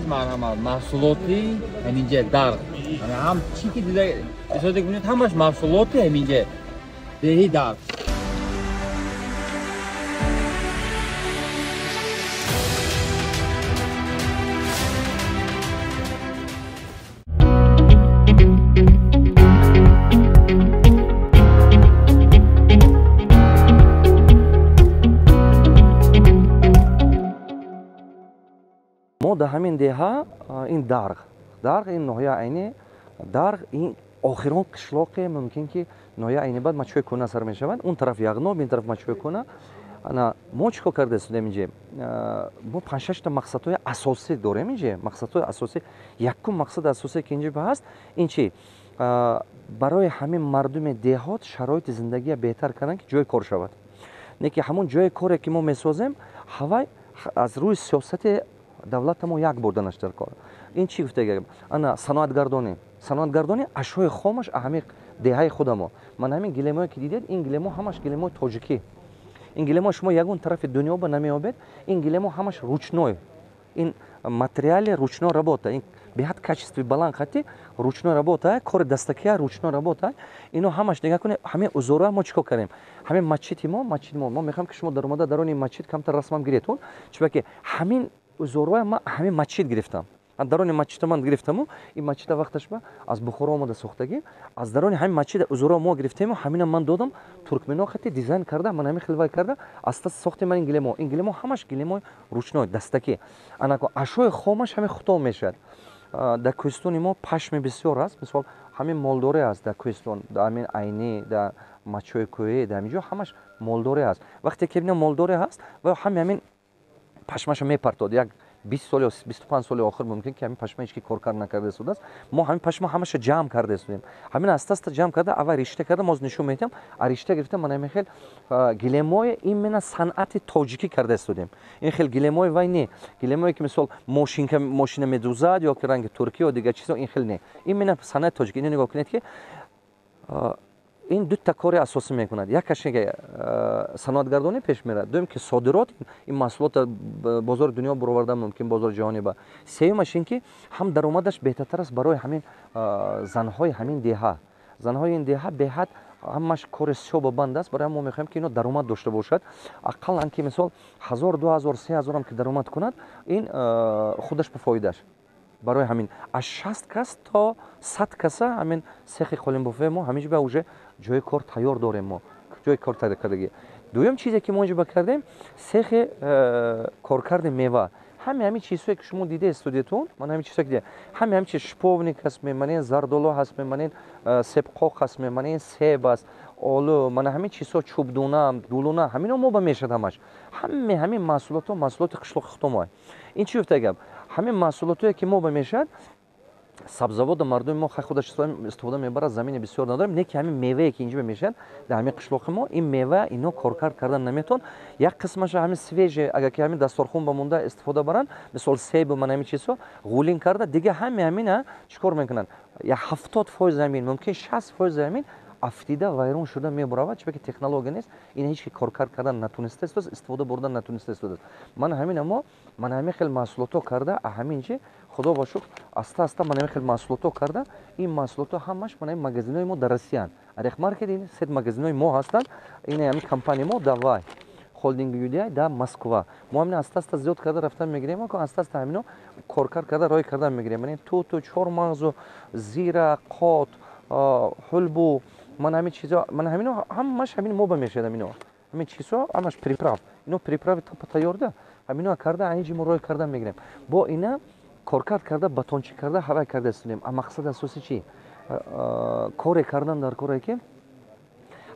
محصولاتی همینجا درخت هم چی که دیگه استفاده کنید همش محصولاتی همینجا دهی درخت ما در همین دهه این درغ این نوحه عینی درغ این آخرون قشلاق ممکن که نوحه عینی بعد مچوی کنه سر می شود اون طرف یغناب این طرف مچوی کنه انا ما چیکار کرده است اینجا ما 5 تا مقصدهای اساسی داریم اینجا مقصدهای اساسی یکم مقصد اساسی که اینجا هست این چی برای همین مردم دهات شرایط زندگی بهتر کردن که جای کار شود نه که همون جای کاری که ما میسازیم هوای از روی سیاست دولت ما یک بردنش در کار این چی گفته گفتم انا صنعتگردانی اشیاء خامش اهمی دهه خود ما من همین گلیمایی که دیدید این گلیما همش گلیمای تاجیکی این گلیما شما یگون طرف دنیا به نمیابید این گلیما همش ручной این материали ручной работа این به حد качестве баланд خطی ручной работа کار دستکی ручной работа اینو همش نگاه کنید همه узора ما چیکار کردیم همه مسجد ما میخوام که شما در اومده درون این مسجد کمتر رسمم گیرتون چون که همین узора ما همین مسجد گرفتم درون مسجد من گرفتم این مسجد وقتش با از بخارا اومده ساختگی از درون همین مسجد узора ما گرفتیم همین من دادم ترکمنا خطی دیزاین کرده من همین خلوای کرده اساس ساخت من این گلیمو همش گلیمو ручной دستکی انا کو اشوی خامش همین خطا میشد در کوهستان ما پشم بسیار است مثلا همین مالداری است در کوهستان در همین عینی در مچوی کوهی در اینجا همش مالداری است وقتی که ببینم مالداری هست و همین پشمش میپرتاد یک 20 سال یا 25 سال آخر ممکن که همین پشمه هیچ کار نکرده است ما همین پشمه همش جمع کرده استیم همین است جمع کرده اول ریشته کرده ما نشون میدم ریشته گرفتم من همین خیلی گلیمای این من صنعت تاجیکی کرده استیم این خیلی گلیمای وای نه گلیمایی که مثلا ماشین میدوزد یا که رنگ ترکی و دیگه چیزا این خیلی نه این من صنعت تاجیکی اینو نگاه کنید که این دو تا کار اساسی میکند یکش صنعتگردانی پیش میره دوم که صادرات این محصولات بازار دنیا برآورده ممکن بازار جهانی با سومش این که هم درآمدش بهتر است برای همین زنهای همین دهه زنهای این دهه به حد همش کار شوب بند است برای ما میخوایم که اینا درآمد داشته باشد اقل که مثلا 1000 2000 3000 هم که درآمد کند این خودش به فایدهش برای همین از 60 کس تا 100 کس همین سیخ قالینبافی ما همیشه به اوجه جای کار تیار داریم ما جای کار تیار کردگی دوم چیزی که ما اینجا کردیم سیخ کارکرد میوه همین چیزایی که شما دیده استودیوتون من همین چیزایی که دیدم همین چیز شپونیک هست میمانین زردالو هست میمانین سبقاق هست میمانین سیب است آلو من همین چیزا چوبدونه دولونه همینا ما با میشد همین محصولات قشلاق ختمه این چی گفته گم همین محصولاتی که ما با میشد سبزواد مردم ما خودش استفاده میبره زمین بسیار نداریم نه که همین میوه که اینجا میشد در همین قشلاق ما این میوه اینا کارکرد کردن نمیتون یک قسمش همین سویج اگر که همین دسترخوان بمونده استفاده برن مثلا سیب و من همین چیزا غولین کرده دیگه همینا چیکار میکنن یا 70% زمین ممکن 60% زمین افتیده ویران شده میبرود چون که تکنولوژی نیست این هیچ کارکرد کردن نتونسته است استفاده بردن نتونسته است من همین خیلی محصولاتو کرده همینجا خدا با شکر استا من همین خیلی محصولاتو کرده این محصولاتو همش من این مغازینای ما در روسیه اریخ مارکت این سه مغازینای ما هستند این همین کمپانی ما دوای هولدینگ یودی در مسکو ما همین استا زیاد کرده رفتن میگیریم که استا همینو کارکرد کرده رای کردن میگیریم من تو چهار مغز زیرا قات حلبو من همین چیزا من همش همین موبا میشدم اینو همین چیزا همش پریپراو اینو پریپراو تا تیار همینو کرده اینجی مرای کردن میگیریم با اینا کارکرد کرده باتونچی کرده هوا کرده استیم اما مقصد اساسی چی کار کردن در کاری که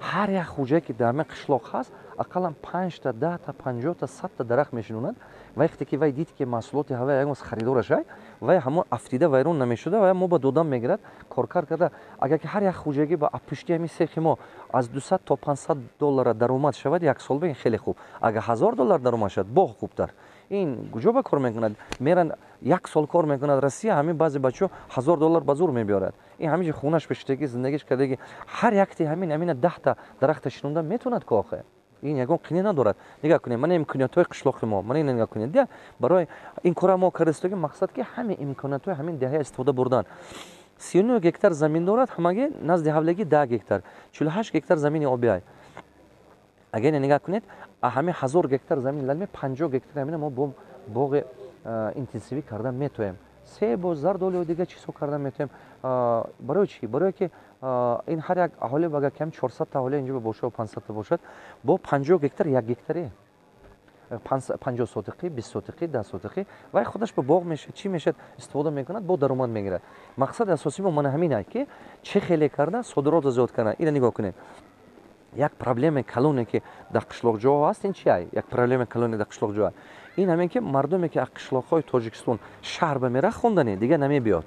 هر یک خوجه که در قشلاق هست اقلا 5 تا 10 تا 50 تا 100 تا درخت میشنوند وقتی که وای دید که محصولات هوا یک مس خریدارش وای همون افتیده ویرون نمیشده و ما با دودم میگیرد کارکرد کرده اگر که هر یک خوجگی با پشتی همین سیخ ما از 200 تا 500 دلار درآمد شود یک سال به خیلی خوب اگر 1000 دلار درآمد شد با خوبتر این کجا با کار میکند میرن یک سال کار میکند روسیه همین بعضی بچه 1000 دلار بازور میبرد این همیشه خونش پشتگی زندگیش کردگی هر یک همین 10 تا درخت شنونده میتوند کاخه این یگان قینی ندارد. نگاه کنید من امکانات‌های قشلاق ما من این نگاه کنید دیگه برای این کار ما کردستگی مقصد که همه امکانات‌های همین دهه استفاده بردن 39 گکتار زمین دارد همه نزد حوالگی 10 گکتار 48 گکتار زمین آبی است. اگر نگاه کنید همه 1000 گکتار زمین لازمه 50 گکتار زمین ما با باغ اینتنسیوی کردن میتونیم سیب و زرد و دیگه چیزا کردن میتونیم برای چی برای که این هر یک اهالی بگه کم 400 تا اهالی اینجا باشه و 500 تا باشد با 50 گکتار یک گکتاری 50 سوتقی 20 سوتقی 10 سوتقی و خودش به باغ میشه چی میشه استفاده میکند با درآمد میگیره. مقصد اساسی ما همین است که چه خیلی کردن صادرات زیاد کردن. اینو نگاه کنید یک پرابلم کلونه که در قشلاق جا هست این چیه یک پرابلم کلونه در قشلاق جا این همین که مردمی که از قشلاق‌های تاجیکستان شهر بمیره خوندنی دیگه نمیبیاد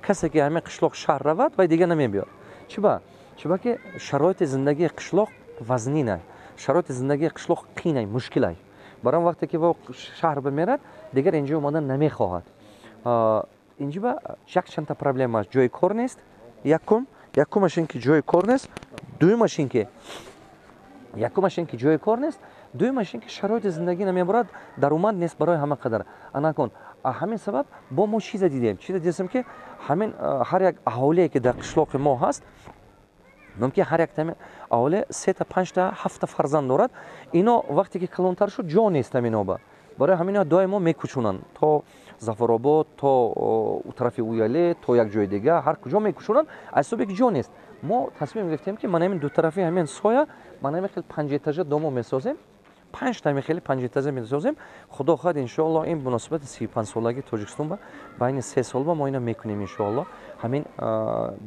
کسی که همین قشلاق شهر رود و دیگه نمیبیاد چرا که شرایط زندگی قشلاق وزنینه شرایط زندگی قشلاق قینه مشکله برای وقتی که با شهر بمیرد دیگر اینجا اومدن نمیخواهد اینجا با چند تا پرابلم است جای کار نیست یکمش این که جای کار نیست دومش این که جای کار نیست دومش این که شرایط زندگی نمیبرد درآمد نیست برای همه قدر انا کن همین سبب با ما چیز دیدیم که همین هر یک اهالی که در قشلاق ما هست ممکن هر یک تام اهالی 3 تا 5 تا 7 تا فرزند دارد اینا وقتی که کلانتر شد جا نیست اینا برای همین دائما میکشونن تا زفرآباد تا طرف اویاله تا یک جای دیگه هر کجا میکشونن اصلا یک جا نیست. ما تصمیم گرفتیم که من همین دو طرفی همین سایه من همین خیلی 5 اتاژه دومو میسازیم 5 تا خیلی 5 اتاژه میسازیم خدا خواهد ان شاء الله این مناسبت 35 سالگی تاجیکستان با بین 3 سال با ما اینا میکنیم ان شاء الله همین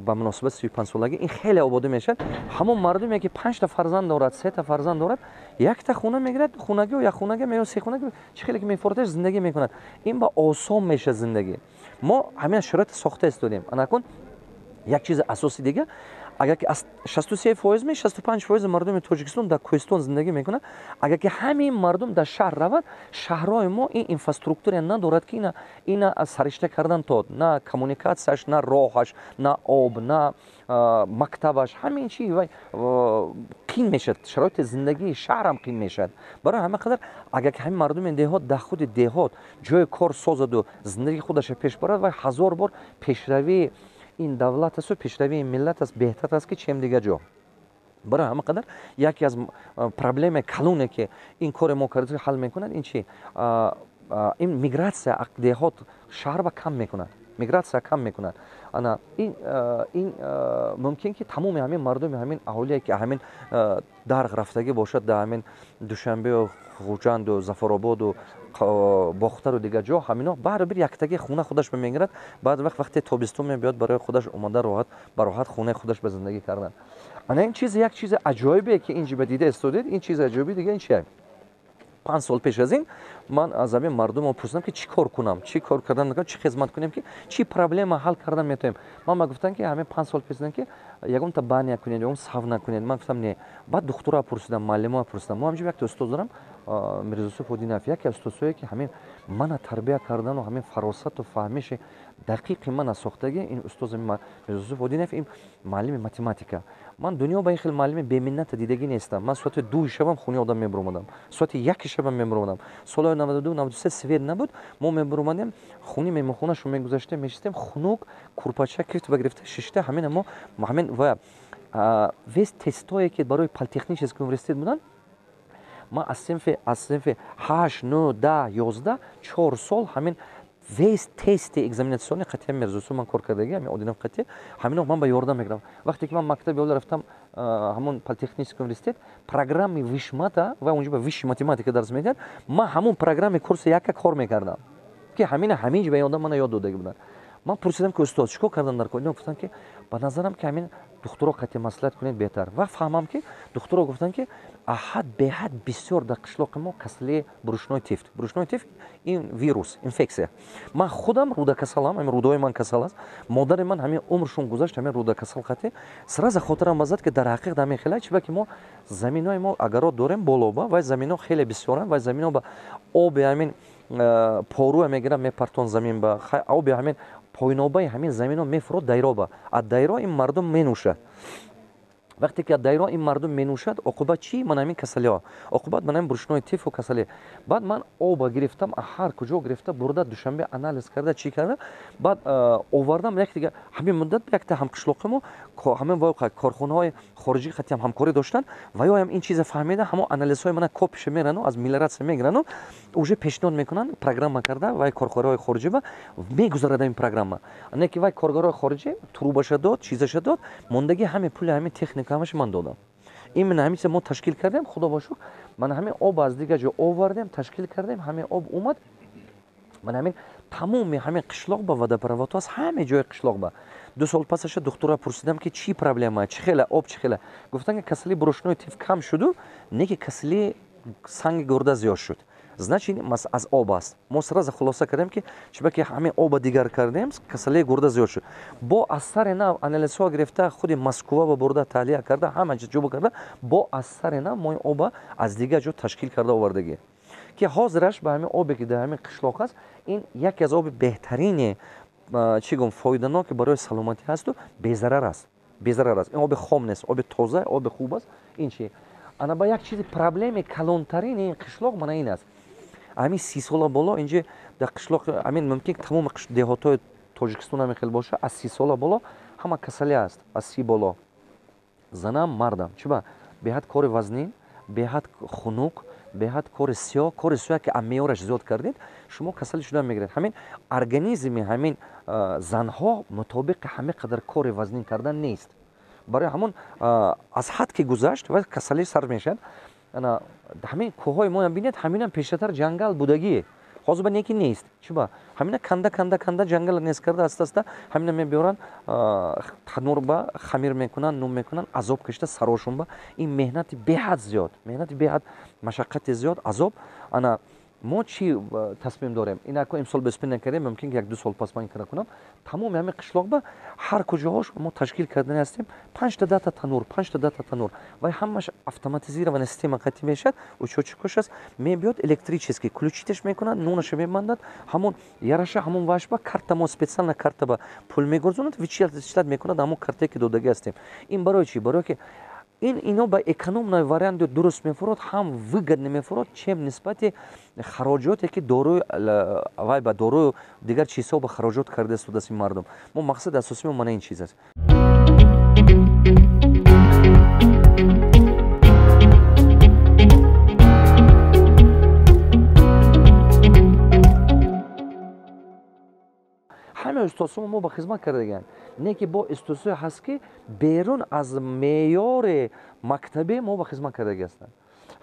با مناسبت 35 سالگی این خیلی آباده میشه همون مردمی که 5 تا فرزند دارد 3 تا فرزند دارد یک تا خونه میگیرد خونگی و یک خونگی میو 3 خونگی چه خیلی که میفروتش زندگی میکند این با آسان میشه زندگی ما همین شرایط ساخته استودیم انا کن یک چیز اساسی دیگه اگر که 63% می 65% مردم تاجیکستان در کوهستان زندگی میکنه اگر که همین مردم در شهر رود شهرهای ما این اینفراستراکچور ندارد که اینا سرشته کردن تا نه کمونیکاسیش نه راهش نه آب نه مکتبش همین چی و قین میشد شرایط زندگی شهر هم قین میشد برای همه قدر اگر که همین مردم دهات در خود دهات جای کار سازد و زندگی خودش پیش برد و 1000 بار پیشروی این دولت است و پیشروی این ملت است بهتر است که چیم دیگه جا برای همه قدر یکی از پرابلم کلونه که این کار ما کرده حل میکنند این چی این میگراسیا دهات شهر با کم میکنند میگراسیا کم میکنند انا این ممکن که تمام همین مردم همین اهالی که همین درغ رفتگی باشد در همین دوشنبه و خوجند و زفرآباد و باختر و دیگه جا همینا بعد یک تگی خونه خودش میگیرد بعد وقتی تابستون میاد برای خودش اومده راحت خونه خودش به زندگی کردن انا این چیز یک چیز عجایبه که اینجا به دیده استودید این چیز عجایبی دیگه این چیه 5 سال پیش از این من از همین مردم پرسیدم که چی کار کنم چی کار کردن میکنم چی خدمت کنیم که چی پرابلم حل کردن میتونیم من گفتن که همین 5 سال پیش که یگون تا بانی کنید یگون صاف نکنید من گفتم نه بعد دکترا پرسیدم معلما پرسیدم ما همینجا یک استاد دارم میرزا یوسف الدین یکی از استادایی که همین من تربیت کردن و همین فراست و فهمش دقیق من ساختگی این استاد میرزا یوسف الدین این معلم متماتیکا من دنیا با این خیلی معلم به منت دیدگی نیستم من ساعت 2 شبم خونه آدم میبرم ساعت 1 شبم میبرم سال 92 93 سویر نبود ما میبرم خونه میمخونه شو میگذاشته میشستم خنوک کورپاچه کرد و گرفته ششته همین ما همین و وست تستایی که برای پلیتکنیک از یونیورسیته بودن ما از صنف 8 9 10 11 4 سال همین ویست تست اگزامیناسیون قطعی میرزوسو من کار کردگی همین اودینم قطعی همین من با یاردم میگیرم وقتی که من مکتب یول رفتم همون پلیتکنیک یونیورسیته پروگرام ویشماتا و اونجا با ویش ماتماتیک درس میدن ما همون پروگرام کورس یک کار میکردم که همین به یادم من یاد داده بودن من پرسیدم که استاد چیکار کردن در کار گفتن که به نظرم که همین دکترا قطعی مصلحت کنید بهتر و فهمم که دکترا گفتن که احد به حد بسیار در قشلاق ما کسله بروشنوی تیفت این ویروس اینفکسیه من خودم روده کسلم همین رودای من کسل است مادر من همین عمرشون گذشت همین روده کسل قطعی سراز خاطرم بازد که در حقیقت همین خیلی چیه که ما زمینای ما اگر داریم بالا با و زمینا خیلی بسیارن و زمینا با آب همین پارو میگیرن میپرتون زمین با آب همین پایینابای همین زمین ها میفرود دایره با از دایره این مردم مینوشه вақте ки дайро ин мардум менӯшад оқибат чӣ? Ман ҳамин касалиҳо, оқибат ман ҳамин буршнои тифу касалӣ. Баъд ман оба гирифтам, ҳар куҷо гирифта бурда душанбе анализ карда чӣ карда, баъд овардам як дига ҳамин муддат якта ҳамқишлоқи мо ҳамин воқа корхонаҳои хориҷӣ хати ҳам ҳамкорӣ доштанд ва ё ин чиза фаҳмида ҳамо анализҳои мана копиша мерану аз мелиоратсия мегирану уже пешниҳод мекунанд программа карда вай корхораҳои хориҷӣ ба мегузарад ин программа. Не ки вай коргароҳи хориҷӣ трубаша дод, чизаша дод, мондаги ҳамин пули ҳамин техника ҳамаша ман додам. Именно ҳамин чиза мо ташкил кардем, худо ба шукр. Ман ҳамин об аз дигар ҷо овардем, ташкил кардем, ҳамин об омад. Ман ҳамин тамоми ҳамин қишлоқ ба водопроводҳо аз ҳамаи ҷои қишлоқ ба 2 сол пасаша духтура пурсидам ки чӣ проблема, чӣ хела об чӣ хела. Гуфтанд ки касали бурушнои тиф кам шуду, не ки касали санги гурда зиёд шуд. Значит аз об аст. Мо сразу хулоса кардем ки чунки ҳамин оба дигар кардем, касалии гурда зиёд шуд. Бо асари нав анализҳо гирифта, худи Москва ба бурда таҳлия карда, ҳама ҷо карда, бо асари нав мо ин оба аз дигар ҷо ташкил карда овардагӣ. Ки ҳозираш ба ҳамин обе ки дар ҳамин қишлоқ аст, ин яке аз оби беҳтарини чӣ гум фоиданоки барои саломатӣ ҳасту безарар аст. Безарар аст. Ин оби хом нест, оби тоза, оби хуб аст. Ин чи? Ана ба як чизи проблеми калонтарини ин қишлоқ мана ин аст. ҳамин 30 сола боло инҷа дар қишлоқ ҳамин мумкин тамоми деҳотҳои Тоҷикистон ҳамин хел боша, аз 30 сола боло ҳама касалӣ аст, аз 30 боло. Занам, мардам. Чиба? Беҳад кори вазнин, беҳад хунук, беҳад кори сиёҳ, кори сиёҳ ки меораш зиёд кардед, шумо касалӣ шуда мегиред. Ҳамин организми ҳамин занҳо мутобиқи ҳамин қадар кори вазнин кардан нест. Барои ҳамон аз ҳад ки гузашт ва касалӣ сар мешавад. ҳамин кӯҳои мо бинед ҳаминам пешатар ҷангал будагие. ҳозир ба неки нест. Чиба? ҳамина канда ҷангал нест карда аста ҳамина мебиёранд танур ба хамир мекунанд, нун мекунанд, азоб кашида сарошун ба. Ин меҳнати беҳад зиёд, меҳнати беҳад машаққати зиёд, азоб. Ана мо чӣ тасмим дорем? Инако имсол беспин накардем, мумкин 1-2 сол пас ман кара кунам. Тамоми ҳамин қишлоқ ба ҳар куҷоҳош мо ташкил кардани ҳастем 5-10 танур, 5-10 танур. Ва ҳамаш автоматизированная система қати мешад, учётчикош аст, мебиёд электрически ключиташ мекунад, нунаша мебандад, ҳамон яраша ҳамон вашба карта мо специална карта ба пул мегурзонад, вичислат мекунад ҳамон картае ки додаги ҳастем. Ин барои чӣ? Барои ки ино ба экономной варианти дуруст мефурод, ҳам выгодно мефурод, чем нисбати хароҷоте ки дорӯи вай ба дорӯи дигар чизҳо ба хароҷот кардасту даст ин мардум. Мо мақсади асосии мо мана ин чиз аст. ҳамаи устосо мо ба хизмат кардаганд. Не ки бо устосое ҳаст ки берун аз меъёри мактаби мо ба хизмат кардаги ҳастанд.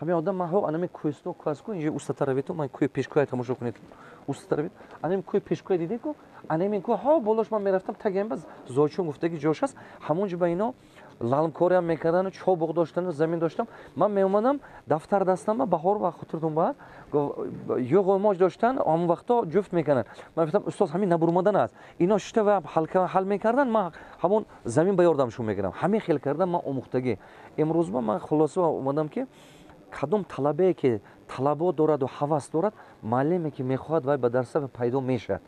ҳамин одам маҳо анами кӯҳисто кӯҳастку инҷа устата равед, ман кӯҳи пешкӯя тамошо кунед. Устата равед. Анами кӯҳи пешкӯя дидеку? Анами кӯҳ ҳо болош ман мерафтам тагем ба зойчун гуфтаги ҷош аст. ҳамон ҷо ба ино лалмкориам мекардану чобуқ доштану замин доштам. Ман меомадам дафтар дастам баҳор ва хотиртон баъд ёғомоҷ доштан ҳамон вақто ҷуфт мекарданд. Ман гуфтам устод ҳамин набурмадан аст. Ино шишта ва ҳал мекарданд, ман ҳамон замин ба ёрдамшон мекардам. ҳамин хел кардан ман омӯхтагӣ. Имрӯзба ман хулоса омадам ки кадом талабе ки талабот дораду ҳавас дорад, муаллиме ки мехоҳад вай ба дарса пайдо мешавад.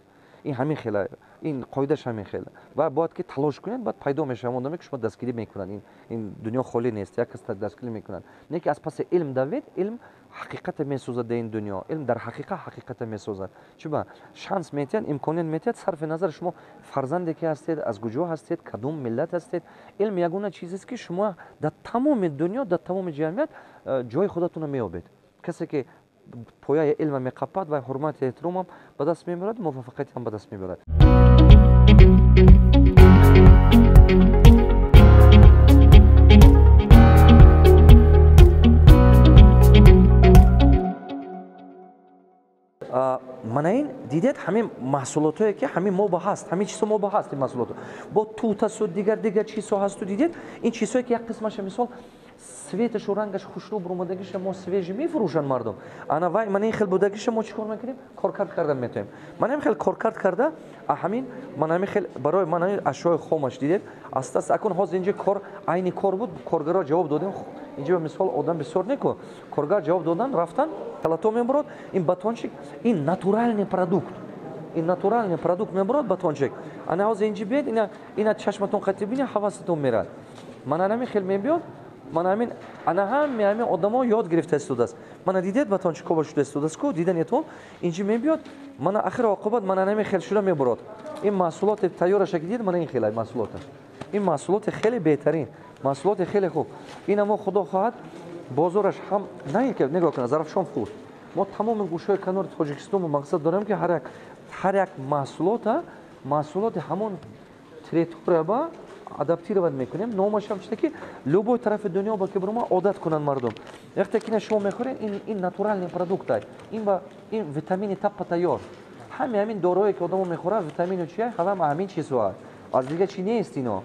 ин ҳамин хела, ин қоидаш ҳамин хела. Ва бояд ки талош кунед, баъд пайдо мешавад. Одаме ки шумо дастгирӣ мекунанд. Ин дунё холӣ нест, як кас дастгирӣ мекунанд. Не ки аз паси илм давед, илм ҳақиқате месозад дар ин дунё. Илм дар ҳақиқате месозад. Чиба? Шанс метиҳад, имконият метиҳад, сарфи назар шумо фарзанде ки ҳастед, аз куҷо ҳастед, кадом миллат ҳастед. Илм ягона чизест ки шумо дар тамоми дунё, дар тамоми ҷамъият ҷои худатонро меёбед. Касе ки пояи илма меқапад ва ҳурмати эҳтиромам ба даст мебарад, муваффақиятам ба даст мебарад. мана ин дидед ҳамин маҳсулотое ки ҳамин мо ба ҳаст, ҳамин чизҳо мо ба ҳаст ин маҳсулото. Бо тутасу дигар чизҳо ҳасту дидед, ин чизҳое ки як қисмаша мисол светашу рангаш хушрӯ буромадагиша мо свежи мефурӯшанд мардум. Ана вай мана ин хел будагиша мо чӣ кор мекунем? Коркард карда метавем. Мана ин хел коркард карда ҳамин мана ин хел барои мана ин ашёи хомаш дидед, аста акун ҳозир инҷа кор айни кор буд, коргаро ҷавоб додем. Инҷа мисол одам бисёр неку, коргар ҷавоб додан, рафтан, калато мебурод, ин батончик, ин натуральный продукт. این ناتورال پروداکت میبرد باتونچک انا از اینجا بیاد اینا چشمتون قطع بینی حواستون میرد من همین خیلی میبیاد من همین انا همین آدما یاد گرفته استود است من دیدید باتونچک کو شده استود است کو دیدن تو اینجا میبیاد من آخر عاقبت من همین خیلی شده میبرد این محصولات تیارش دید من این خیلی محصولات این محصولات خیلی بهترین محصولات خیلی خوب اینا ما خدا خواهد بازارش هم نه که نگاه کن ظرفشون خوب ما تمام گوشه کنار تاجیکستان مقصد دارم که هر یک محصولات همون تریتور با ادپتیرovat میکنیم نامش هم چیزی که لوبای طرف دنیا با که برام عادت کنن مردم وقتی که شما میخورین این ناتورال پروداکت این با این ویتامین تپ تیار همین دارویی که آدمو میخوره ویتامین چیه همین چیزها از دیگه چی نیست اینا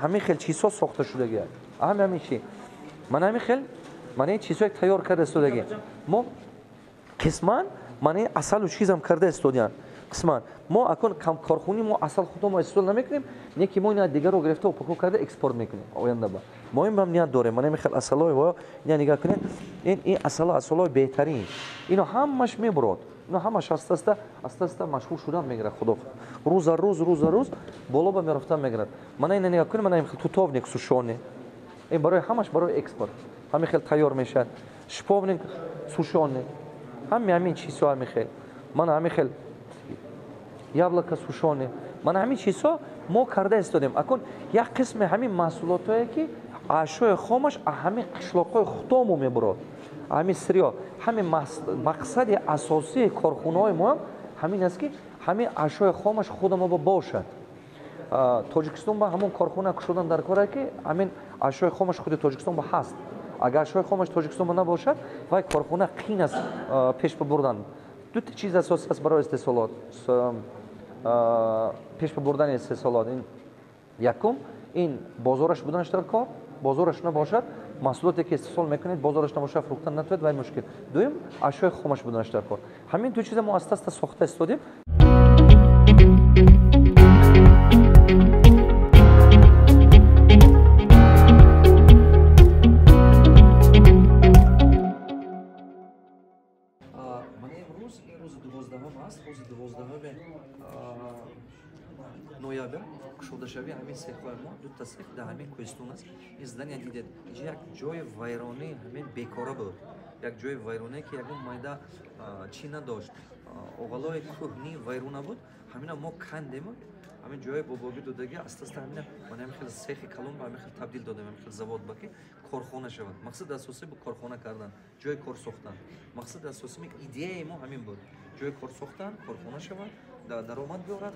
همین خیلی چیزها ساخته شده همین چی من این چیزها تیار کرده استودگی ما قسمان من این اصل و چیزم کرده استودیان قسمان ما اکن کارخونی ما اصل خودمون استفاده نمیکنیم یکی ما اینا دیگه رو گرفته و پکو کرده اکسپورت میکنیم آینده با ما این هم نیاز داره من میخوام اصلای و اینا نگاه کنین این اصلای بهترین اینا همش میبرد اینا همش است مشهور شدن میگیره خدا روز بالا به میرفتن میگیرد من این نگاه کنین من این توتوونیک سوشونه این برای همش برای اکسپورت همین خیلی تیار میشه شپونیک سوشونه همین چیزها میخواد من همین خیلی яблоко сушеное من همین چیزها ما کرده استودیم اکن یک قسم همین محصولاتایی که اشیاء خامش همین قشلاقای خودمو میبرد همین سریا همین مقصد اساسی کارخونه‌های ما همین است که همین اشیاء خامش خودمو باشد تاجیکستان با همون کارخونه شدن در کاره که همین اشیاء خامش خود تاجیکستان با هست اگر اشیاء خامش تاجیکستان نباشد وای کارخونه قین است پیش بردن دو تا چیز اساسی است برای استحصالات پیش بردن استحصالات این یکم این بازارش بودنش در کار بازارش نباشد محصولاتی که استحصال میکنید بازارش نباشه فروختن نتوید و مشکل دوم اشیاء خامش بودنش در کار همین دو چیز ما است ساخته استودیم ноябр шудашавӣ ҳамин сехҳои мо дута сех дар ҳамин кӯҳистон аст ин здания дидед инҷа як ҷои вайронӣ ҳамин бекора буд як ҷои вайронае ки ягон майда чӣ надошт оғалои кӯҳнӣ вайрона буд ҳамина мо кандем ҳамин ҷои бобогӣ додаги аста ҳамина ман ҳамин хел сехи калон ба ҳамин хел табдил додем ҳамин хел завод ба ки корхона шавад мақсади асосӣ бу корхона кардан ҷои кор сохтан мақсади асосӣ идеяи мо ҳамин буд ҷои кор сохтан корхона шавад даромад биёрад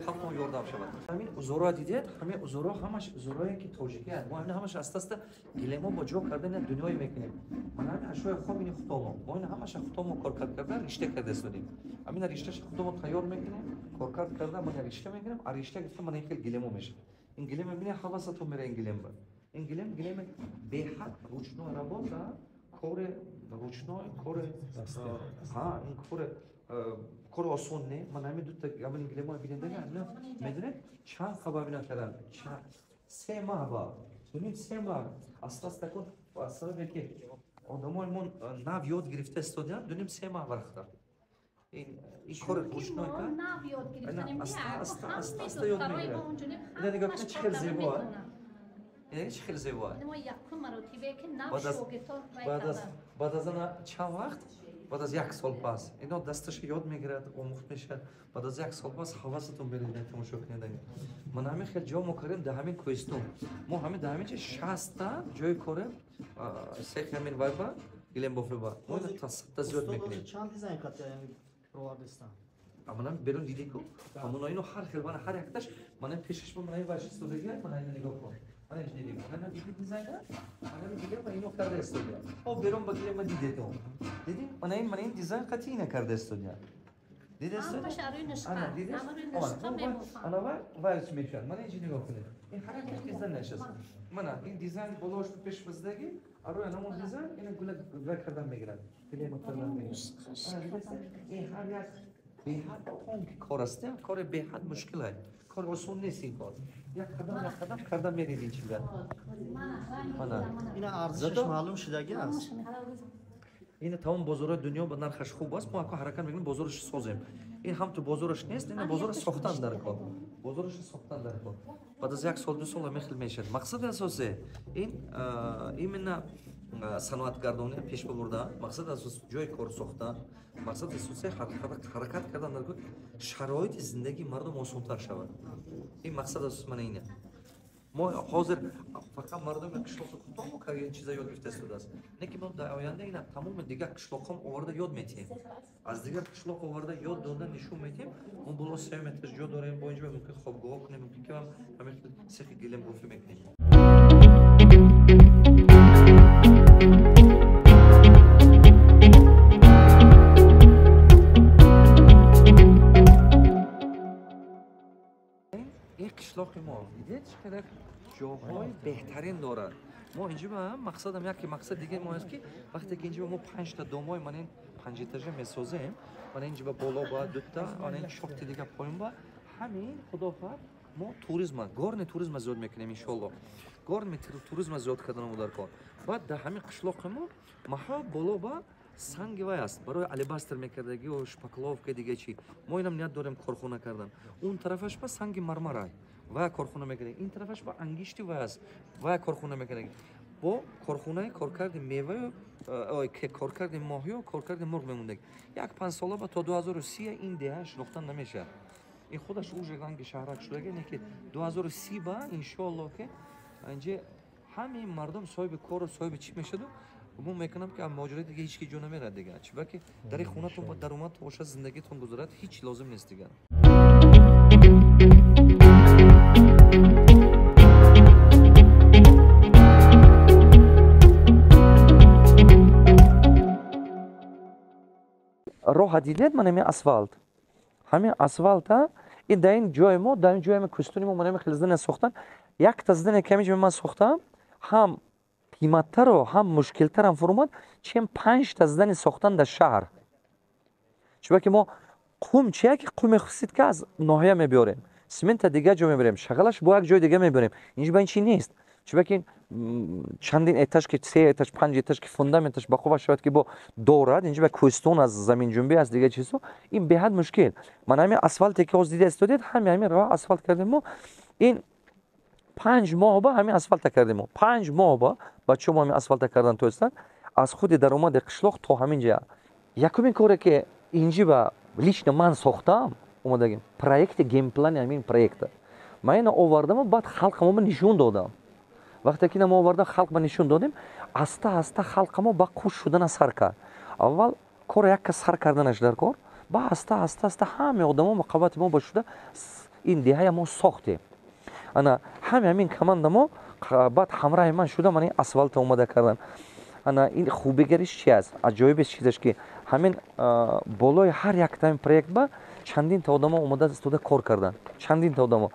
халқмо ёрдам шавад ҳамин узоро дидед ҳамин узоро ҳамаш узорое ки тоҷикӣ мо ҳамин ҳамаш аста гилемо бо ҷо кардани дунёе мекунем ман ҳамин ашои хоб ини худомо мо ин ҳамаша худомо коркард карда ришта карда истодем ҳамин ришташа худомо тайёр мекунем коркард карда ман ришта мекунем а ришта гуфта ман ин хел гилемо мешавад ин гилемо бинед ҳавасатон мера ин гилемо ин гилемо беҳад ручной работа кори ручной кори ин кори осон не ман ҳамин дута ҳамин гилемо бинедага ҳамина медонед чанд хаба бина кардан се маҳ ба бинед се маҳ аста кун сабабе ки одамоимон нав ёд гирифта истодиан дунем се маҳ варахта ин кори ручной аста ёд мегирад ина нигоҳ кунед чӣ хел зебо чӣ хел зебо баъд аз ана чанд вақт баъд аз як сол пас ино дасташа ёд мегирад омӯхт мешавад баъд аз як сол пас ҳавасатон беред тамошо кунед ман ҳамин хел ҷо мо кардем дар ҳамин кӯҳистон мо ҳамин дар ҳамин ҷо 60та ҷои корем сехи ҳамин вайба гилембофеба мо ина та зиёд мекунем чанд дизайн провардистан аманам берун дидику ҳамуноино ҳар хел мана ҳар якташ мана пешаш ман ин ваш истодагия мана ина нигоҳ кун мана иш дидим мана диди дизайна мана гилема ино карда истодия о берун ба гилема дидетон диди мана ин дизайн қатъи ина карда истодия дидест ана дидест ана вай чӣ мешавад мана инҷи нигоҳ кунед ин ҳар як дизайн нешаст мана ин дизайн болош пеш баздаги арои анамон дизайн ина гула кардан мегирад гилема кардан мегирад ана дидест ин ҳар як беҳад тонки кор аст кори беҳад мушкил аст кори осон нест ин кор як қадам кардан меред ин чиза ина арзишаш маълум шудаги аст ина тамом бозорҳои дунё ба нархаш хуб аст мо ҳаракат мекунем бозораш созем این هم تو بازارش نیست، این بازار ساختن در کار، بازارش ساختن در کار. بعد از یک سال دو سال میخل میشه. مقصد اساسی این من صنعتگردانی پیش برده، مقصد اساسی جای کار ساختن، مقصد اساسی حرکت کردن در کار، شرایط زندگی مردم آسان‌تر شود. این مقصد اساسی من اینه. ما حاضر فقط مردم قشلاق کوتاه که این چیزا یاد گرفته شده است. نه که ما در آینده اینا تمام دیگه قشلاقام آورده یاد میتیم. از دیگه قشلاق آورده یاد دادن نشون میتیم. اون بالا 3 متر جا داریم با اینجا ممکن خوابگاه کنیم، ممکن که همین سیخ گلم گفته میکنیم. این قشلاق ما دیدید چقدر جاهای بهترین داره. ما اینجا مقصدم یک مقصد دیگه ما است که وقتی که اینجا ما 5 تا دامای من این 5 اتاژه میسازیم، من اینجا بالا با 2 تا آن این شاخت دیگه پایین با همین خدافر ما توریسم گارن توریسم زیاد میکنیم ان شاء الله. گارن توریسم زیاد کردن ما در کار. بعد در همین قشلاق ما بالا با سنگ وای است برای الباستر میکردگی و شپکلاوک دیگه چی ما اینم نیت داریم کارخونه کردن. اون طرفش با سنگ مرمرای و کارخونه میکنه، این طرفش با انگشتی وای است و کارخونه میکنه. با کارخونه کارکرد میوه که کارکرد ماهی و کارکرد مرغ میمونده. یک 5 ساله با تا 2030 این دهه شناختن نمیشه. این خودش اوج رنگ شهرک شده نه که 2030 با ان شاء الله که اینجا همه مردم صاحب کار و صاحب چی میشه دو من میکنم که ماجرای دیگه هیچ کی جو نمیره دیگه. چی که در خونتون با درآمد باشه زندگیتون گذرات هیچ لازم نیست دیگه. راه دیدید من همین اسفالت همین اسفالت این در این جای ما در این جای ما کستونی ما من خیلی زدن ساختن یک تا زدن کمی من ساختم هم قیمت‌تر و هم مشکل‌تر هم فرمود چیم 5 تا زدن ساختن در شهر. چون که ما قوم چیه که قوم خصیت که از ناحیه میبریم سمنت دیگه جا میبریم شغلش با یک جای دیگه میبریم اینجا با این چی نیست. چون که چندین اتاج که 3 اتاج 5 اتاج که فوندامنتش با خوبه شاید که با دوراد اینجا با کوستون از زمین جنبی از دیگه چیزا این به حد مشکل. من همین اسفالتی که از دیده استودید همین راه اسفالت کردیم ما این 5 ماه با همین اسفالت کردیم ما 5 ماه با بچه ما همین اسفالت کردن تو هستن از خود درآمد قشلاق تا همین جا. یکمین کاری که اینجا با لیچن من ساختم اومدیم پروژه گیم پلان همین پروژه من اینو آوردم و بعد خلق ما نشون دادم. وقتی که ما آوردم خلق ما نشون دادیم آستا آستا خلق ما با خوش شدن سر کرد. اول کار یک سر کردنش در کار با آستا آستا آستا همه آدما مقابلت ما با شده این دهه ما ساختیم. انا همین کماند ما بعد همراه من شده من این اسفالت اومده کردن. انا این خوبیگریش چی است؟ عجایبش چیزش که همین بالای هر یک تا این پروژه با چندین تا آدم اومده استوده کار کردن. چندین تا آدم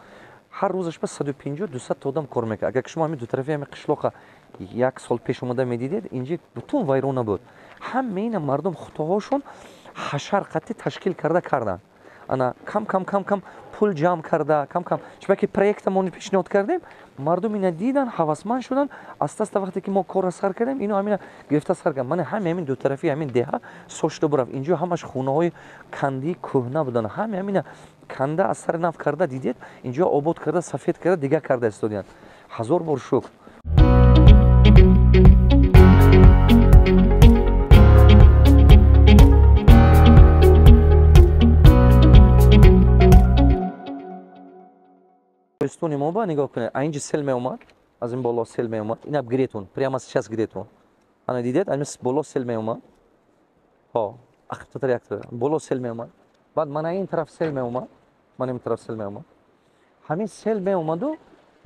هر روزش با 150 200 تا آدم کار میکنه. اگر شما همین دو طرفی همین قشلاق یک سال پیش اومده میدیدید اینجا بتون ویرونه بود. همه این مردم خطاهاشون حشر قطعی تشکیل کردن. انا کم پول جمع کرده کم چون که پروژه ما پیشنهاد کردیم مردم اینا دیدن هوسمند شدن آستا وقتی که ما کار سر کردیم اینو همین گرفته سر کردن. من همین دو طرفی همین دهه سوشته برف اینجا همش خونه های کندی کهنه بودن همین کنده از سر نف کرده دیدید اینجا آباد کرده سفید کرده دیگه کرده استودیان. هزار بار شکر. استونی ما با نگاه کنید اینجا سل می اومد از این بالا سل می اومد این گریتون پریام از چس گریتون انا دیدید این بالا سل می اومد ها اختر یک بالا سل می اومد بعد من این طرف سل می اومد من این طرف سل می اومد همین سل می اومد و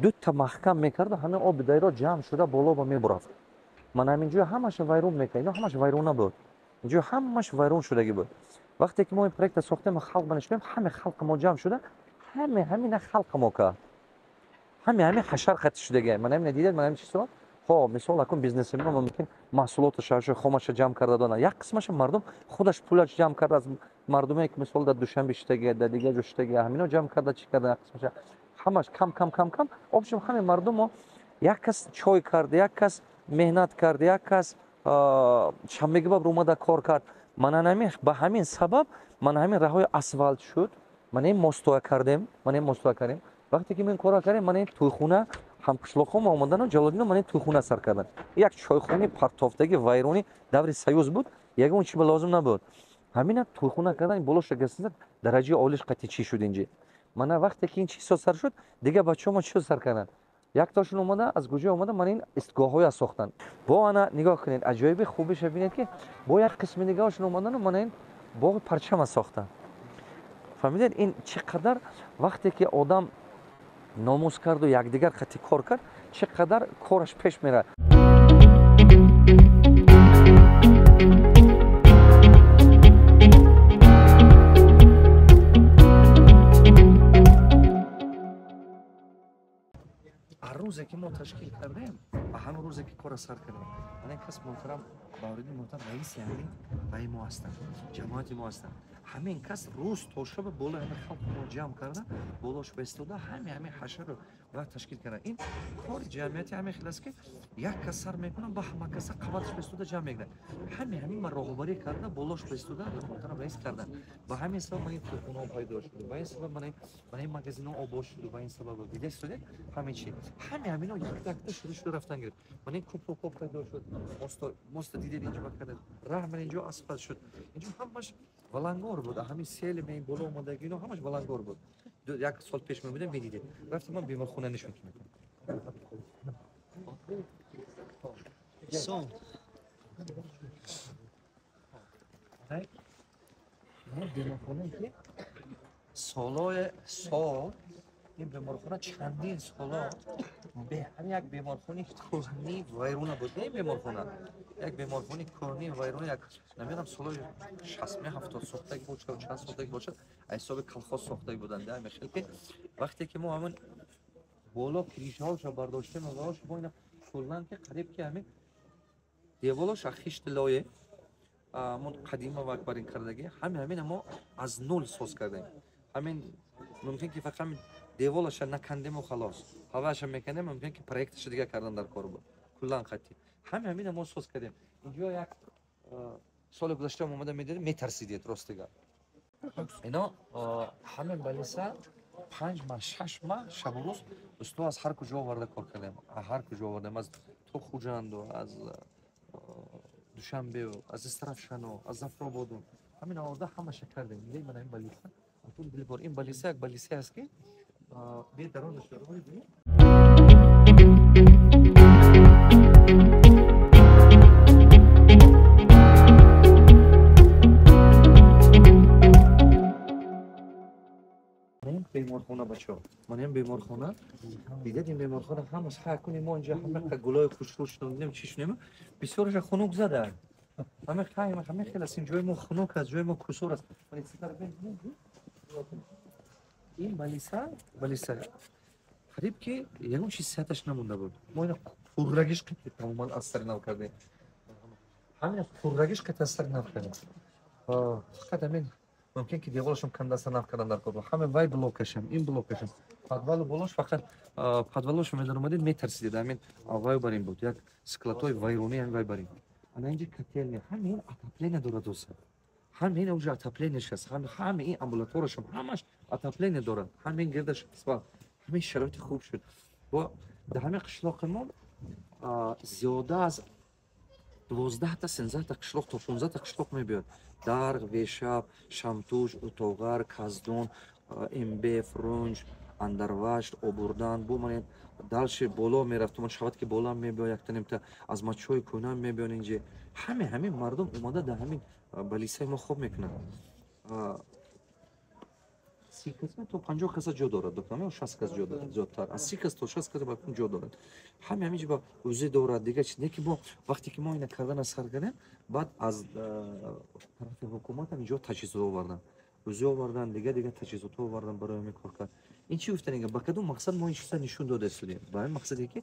دو تا محکم میکرد همین آب دایره جمع شده بالا با میبرفت. من همینجا همش ویرون میکنم همش ویرون نبود اینجا همش ویرون شده بود. وقتی که ما این پروژه ساختیم خلق بنشیم همه خلق ما جمع شده همین خلق ما که همین حشر خط شده. من همین دیدید من همین چیزا خب مثلا اکن بیزنس ما ممکن محصولاتش خامش جمع کرده دونه یک قسمش مردم خودش پولش جمع کرده از مردمی که مثلا در دوشنبه شتگی در دیگه جشتگی همینا جمع کرده چی کرده قسمش همش کم آبشم همین مردم یک کس چای کرد یک کس مهنت کرد یک کس چمیگه بر اومده کار کرد мананами ба ҳамин сабаб мана ҳамин раҳои асфалт шуд, мана мостуа кардем, вақте ки мин кора кардем, мана тӯйхона ҳамқишлоқҳо омадану ҷалолидино мана тӯйхона сар кардан. Як чойхони партофтаги вайрони даври саюз буд, ягон чиз лозим набуд. ҳамина тӯйхона кардан болоша гастинда дараҷаи олиш қати чӣ шуд инҷи. Мана вақте ки ин чизо сар шуд, дига бачаҳомо чӣ сар карданд? Яктошон омада аз куҷо омада мана ин истгоҳҳоя сохтанд. Бо ана нигоҳ кунед, аҷоиби хубиша бинед ки бо як қисми дигаҳошон омадану мана ин боғи парчама сохтанд. фаҳмидед ин чӣ қадар вақте ки одам номус карду якдигар қати кор кард, чӣ қадар кораш пеш мерад. рӯзе ки мо ташкил кардем, ҳамон рӯзе ки кора сар кардем, мана кас муҳтарам бавриди муҳтарам раиси ҳамин баи мо ҳастанд, ҷамоати мо ҳастанд. ҳамин кас рӯз то шаба болои ҳамин халқи мо ҷамъ карда, болош баистода ҳамин ҳашарро вақт ташкил карда. Ин кори ҷамъияти ҳамин хел аст ки як кас сар мекунад, ба ҳама каса қабаташ баистода ҷамъ мекунад. ҳамин ма роҳбарӣ карда, болош баистода муҳтарам раис кардан. Ба ҳамин сабаб ман ин тӯйхонаҳо пайдо шуд. Ба ин сабаб мана ин магазинҳо обод шуд. Ба ин сабаб дида истодед ҳамин чӣ. ҳамино як-якта шуруъ рафтан гирифт. Мана ин кӯпрукҳо пайдо шуд. Моста дидед инҷо ба кардан. Раҳ мана инҷо асфалт шуд. Инҷо ҳамаш валангор буд. ҳамин сели меин боло омадагино ҳамаш валангор буд. Як сол пеш мебудем медидед. Рафтам ман беморхона нишон кардам. Сон. беморхона ки солои сол ин беморхона чандин сола як беморхони кӯҳнӣ вайрона буд. Не беморхона, як беморхони кӯҳнӣ вайрона, як намедонам солои 60-70 сохтаги бошад, чанд сохтаги бошад, аз ҳисоби колхоз сохтаги буданд. Мехел ки вақте ки мо ҳамон боло кришаҳошро бардоштем, ваош бо ина куллан ки қариб ки ҳамин деволош аз хишти лое мо қадима вақт бар ин кардаги ҳамин мо аз нул соз кардем. ҳамин мумкин ки фақат деволаша накандему халос. ҳавааша мекандем, мумкин ки проекташа дига кардан дар кор буд. Куллан қати. ҳамин мо соз кардем. Инҷо як соли гузашта омада медидем, метарсидед ростига. Ино ҳамин балиса 5 маҳ 6 маҳ шабу рӯз усто аз ҳар куҷо оварда кор кардем. ҳар куҷо овардем, аз то Хуҷанду, аз Душанбеу, аз Истарафшану, аз Зафрободу. ҳамин оварда ҳамаша кардем. Мидед мана ин балиса. ин балиса як балиса аст ки бедарон шароит беморхона бачаҳо. Мана ин беморхона, дидед ин беморхона ҳамаш ҳар куни мо инҷа ҳамақа гулои хушрӯ шунудем чӣ шунем, бисёраша хунук заданд. ҳамин хел аст, ин ҷои мо хунук аст, ҷои мо кусор аст. ин балиса қариб ки ягон чиз сиҳаташ намонда буд. Мо ина пуррагиш қити тамоман аз сари нав кардем. ҳамин пуррагиш қити аз сари нав кардем. фақат ҳамин мумкин ки деволашон кандаса нав кардан дар кор буд. ҳамин вай блокашам, ин блокашам. подвалу болош фақат подвалошо медаромадед метарсидед. ҳамин вай бар ин буд. Як склатои вайронӣ ҳамин вай бар ин. ана инҷа котелня, ҳамин отопление дорад доса. ҳамин уже отоплениеш аст. ҳамин ин амбулаторашам ҳамаш отопление дорад. ҳамин гирдаш асфалт. ҳамин шароити хуб шуд. Бо дар ҳамин қишлоқи мо зиёда аз 12 та 13 та қишлоқ то 15 та қишлоқ мебиёд. Дарғ, Вешаб, Шамтуш, Утоғар, Каздон, Имбе, Фрунҷ, Андарвашт, Обурдан, бо ман далши боло мерафт, ман шавад ки боло мебиёд, яктанимта аз мачҳои кӯҳна мебиёд инҷе. ҳамин мардум омада дар ҳамин балисаи мо хоб мекунад. 30 кас то 50 каса ҷо дорад, докторам 60 кас ҷо дорад, зиёдтар. Аз 30 кас то 60 кас балкон ҷо дорад. ҳамин ҷо ӯзи дорад, дига чиз не ки мо вақте ки мо ина кардана сар кардем, баъд аз тарафи ҳукумат ҳамин ҷо таҷҳизот овардан. ӯзи овардан, дига таҷҳизотҳо овардан барои ҳамин кор кард. Ин чӣ гуфтан инга ба кадом мақсад мо ин чиза нишон дода истодем? Ба ҳамин мақсаде ки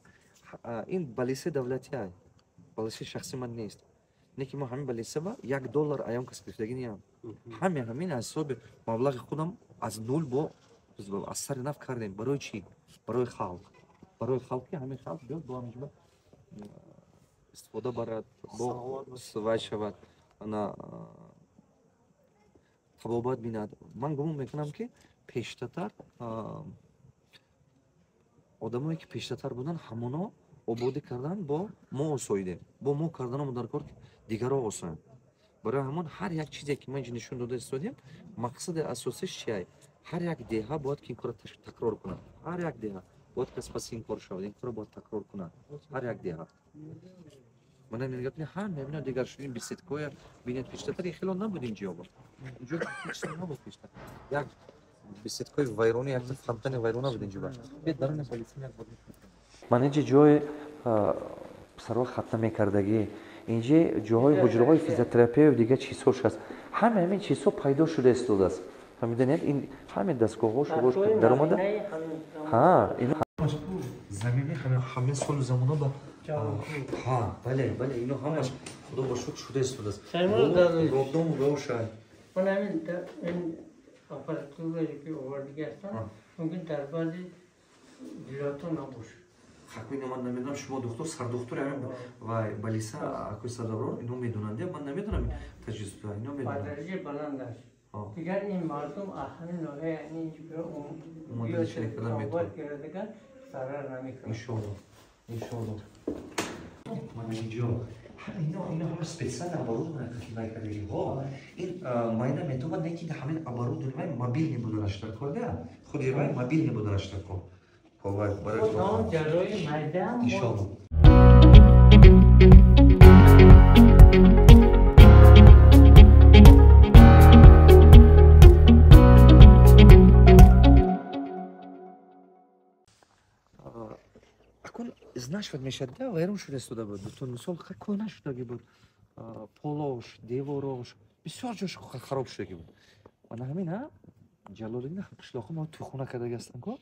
ин балиса давлатӣ аст. Балиса шахси ман нест. Не ки мо ҳамин балиса ба $1 аён кас гирифтагӣ неам. ҳамин аз ҳисоби маблағи худам аз нул бо аз сари нав кардем. Барои чӣ? Барои халқ. Барои халқи ҳамин халқ биёд бо ҳамин ҷо истифода барад, бо вай шавад. Ана табобат бинад. Ман гумон мекунам ки пештатар одамое ки пештатар будан ҳамоно ободӣ кардан бо мо осоидем. Бо мо карданомо дар кор дигаро осоянд. Барои ҳамон ҳар як чизе ки ма инҷо нишон дода истодем, мақсади асосиш чия? Ҳар як деҳа бояд ки ин корро такрор кунад. Ҳар як деҳа бояд ки паси ин кор шавад. Ин корро бояд такрор кунад. Ҳар як деҳа. Мана мегӯям ҳам мебинад дигар шудин беседкоя бинед пештатар хело набуд инҷо бо. Инҷо ҳеч набуд пештатар. Як беседкои вайрони, як фонтани вайрона буд инҷо ба. Бед дарони полиция як бод. Ман инҷо ҷои писарҳо хатна мекардагӣ, инҷо ҷоҳои ҳуҷраҳои физиотерапия ва дигар чизҳо шудааст. Ҳама ҳамин чизҳо пайдо шуда истодааст. Фаҳмиданед? ин ҳамин дастгоҳҳо шугош даромада. Ҳа, ин замини ҳамин солу замона ба ҳа, бале, бале, ино ҳамаш худо ба шукр шуда истодааст. Роддом равшад. Он ҳамин ин аппаратурае ки овардагӣ ҳастанд, мумкин дар баъзе ҷилото набошад. Хакуи ман намедонам шумо духтур сардухтури ҳамин ва балиса акӯи сардаврор ино медонанд. Ман намедонам таҷризба ино медонам. Ба дараҷаи баланд аст. Дигар ин мардум ҳамин ноҳияи инҷо омад кардаган зарар намекунад. Иншоалло. Иншоалло. Ман инҷо ино ҳама специально оборудование накардагиҳо. Ин майна метавонад не ки ҳамин оборудование мобилни буданаш дар кор да. Худи вай мобилни буданаш дар кор. ҷаррои майда иншоалло. акун изнашвад мешад да вайрон шуда истода буд. Бутун мисол хакун нашудаги буд. Полош, деворош бисёр ҷош хароб шудаги буд. Ана ҳамин ҷалолиддин қишлоқи мо тухона кардаги ҳастанд ко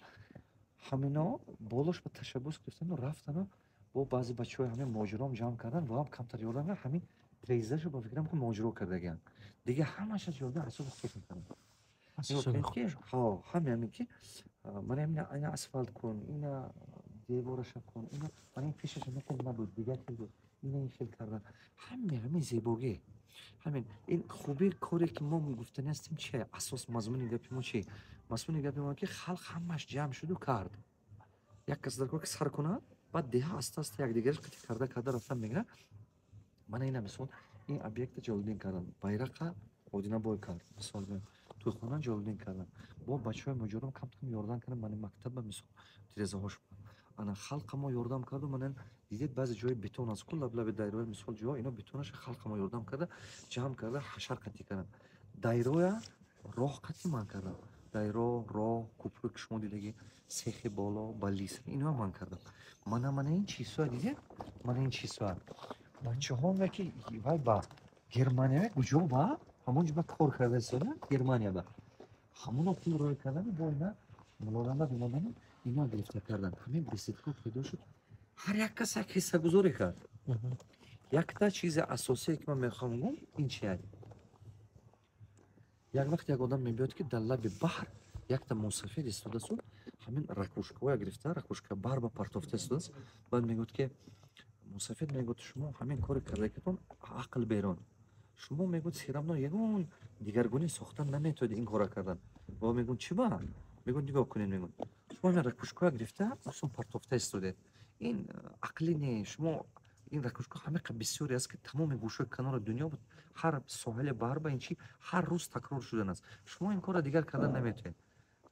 ҳамино болош ба ташаббус гирифтану рафтану бо баъзе бачаҳои ҳамин моҷиром ҷамъ кардан ва ҳам камтар ёрдан ҳамин трезашу ба фикрам ки моҷиро кардагианд. Дига ҳамаша ҷода асоби худ мекарданд. ҳами ҳамин ки ман ина асфалт кун, ина девораша кун, ина ман ин пешаша мекард набуд, дигар ки буд, ина ин хел кардан. Ҳамин зебогӣ. Ҳамин ин хуби коре ки мо гуфтани ҳастем чия? Асос мазмуни гапи мо чи? Мазмуни гапи мо ки халқ ҳамаш ҷамъ шуду кард. Як кас дар кор ки сар кунад, баъд деҳа аста якдигараш қитӣ карда рафтан мегирад. Мана ина мисол ин объекта ҷолибдин кардан. Байрақа одинабой кард. Мисол тӯйхона ҷолибдин кардан. Бо бачаҳои муҷорам камтар ёрдам кардам. Мани мактаба мисол тирезаҳош ана халқа мо ёрдам карду. Мана дидед баъзе ҷои бетон аст ку лаблаби дайроя мисол ҷо ино бетонаша халқа мо ёрдам карда ҷамъ карда ҳашар қатӣ кардам. Дайроя роҳ қатӣ ман кардам. Дайро, роҳ, кӯпру ки шумо дидагӣ, сехи боло, балис ино ман кардам. Мана ин чизҳоя дидед? Мана ин чизҳоя. Бачаҳо ки вай ба Германия куҷо ба ҳамон ҷо ба кор карда истода Германия ба ҳамоно пул рой кардан бо ина мулозамат бимондан ино гирифта кардан. Ҳамин беседко пайдо шуд. ҳар як кас як ҳиссагузорӣ кард. Якта чизи асосие ки ман мехоҳам гум ин чия? Як вақт як одам мебиёд ки дар лаби баҳр якта мусафир истодааст, ҳамин ракушкаҳоя гирифта, ракушка барба партофта истодааст. Баъд мегӯяд ки мусафир мегӯяд шумо ҳамин кори кардагитон ақл берон. Шумо мегӯяд серамно ягон дигаргунӣ сохтан наметавонед ин кора кардан. Ва мегӯяд чӣ ба? Мегӯяд нигоҳ кунед мегӯяд. Шумо ин ракушкаҳоя гирифта, осун партофта истодед. Ин ақлӣ не. Шумо ин ракушка ҳамиқа бисёре аст ки тамоми гӯшаҳои канори дунё ҳар соҳили баҳр ба ин чи ҳар рӯз такрор шуданааст. Шумо ин корро дигар кардан наметавонед.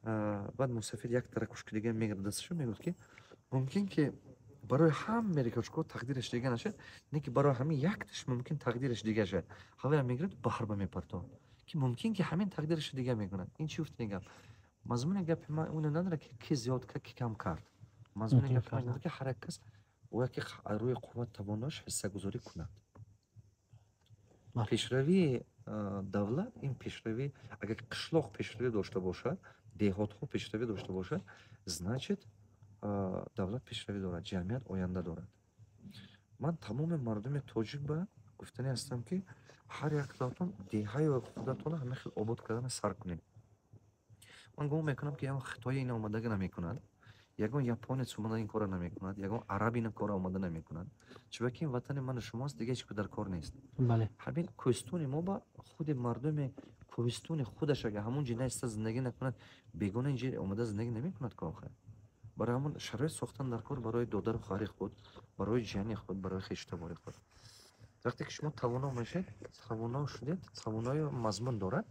баъд мусафир якта ракушка дигар мегирад дасташо мегӯяд ки мумкин ки барои ҳамаи ракушкаҳо тақдираш дигар нашад, не ки барои ҳамин якташ мумкин тақдираш дигар шад. ҳавоя мегирад баҳр ба мепартовад. Ки мумкин ки ҳамин тақдираш дигар мекунад. Ин чӣ гуфтани гап? Мазмуни гапи ман оно надорад ки зиёд кард, ки кам кард. Мазмуни гапи ман ин ки ҳар як кас бояд ки рӯи қувват тавонош ҳиссагузорӣ кунад. Пешравии давлат ин пешравӣ, агар қишлоқ пешравӣ дошта бошад, деҳотҳо пешравӣ дошта бошад, значит давлат пешравӣ дорад, ҷамъият оянда дорад. Ман тамоми мардуми тоҷик ба гуфтани ҳастам ки ҳар яктатон деҳаи худатонро ҳамин хел обод кардана сар кунед. Ман гумон мекунам ки ҳитои ин омадага намекунад. ягон японец омада ин кора намекунад, ягон араб ин кора омада намекунад. Чунки ин ватани ману шумост, дига ҳеҷ дар кор нест. бале ҳамин кӯҳистони мо ба худи мардуми кӯҳистони худаш ага ҳамон ҷи наиста зиндагӣ накунад, бегона ин ҷи омада зиндагӣ намекунад ки охир. барои ҳамон шароит сохтан дар кор барои додару хоҳари худ, барои ҷияни худ, барои хештабори худ. вақте ки шумо тавоно мешед, тавоно шудед, тавонои мазмун дорад,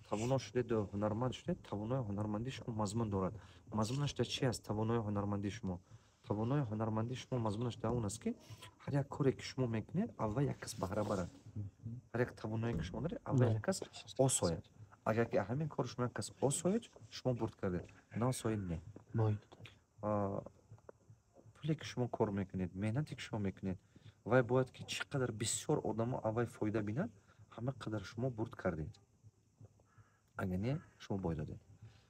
тавоно шудед ҳунарманд шудед, тавонои ҳунармандии шумо мазмун дорад. мазмунаш дар чи аст тавонои ҳунармандии шумо? тавонои ҳунармандии шумо мазмунаш дар он аст ки ҳар як коре ки шумо мекунед аввал як кас баҳра барад. ҳар як тавоное ки шумо доред аввал як кас осояд. агар ки ҳамин кори шумо як кас осояд, шумо бурд кардед. наосоед не. пуле ки шумо кор мекунед, меҳнате ки шумо мекунед, вай бояд ки чӣ қадар бисёр одамо аввай фоида бинад, ҳама қадар шумо бурд кардед. агар не, шумо бой додед.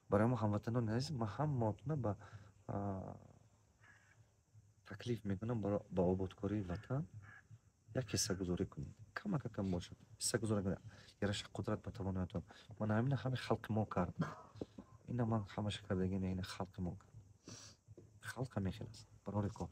барои мо ҳамватанони азиз, ман ҳамаотона ба таклиф мекунам ба ободкории ватан як ҳиссагузорӣ кунед. камакакам бошад. ҳиссагузорӣ кунед. яраша қудрат ба тавоноятон. ман ҳамина ҳами халқи мо кард. ина ман ҳамаша кардагине ина халқи мо кард. халқ ҳамин хел аст. барори кор.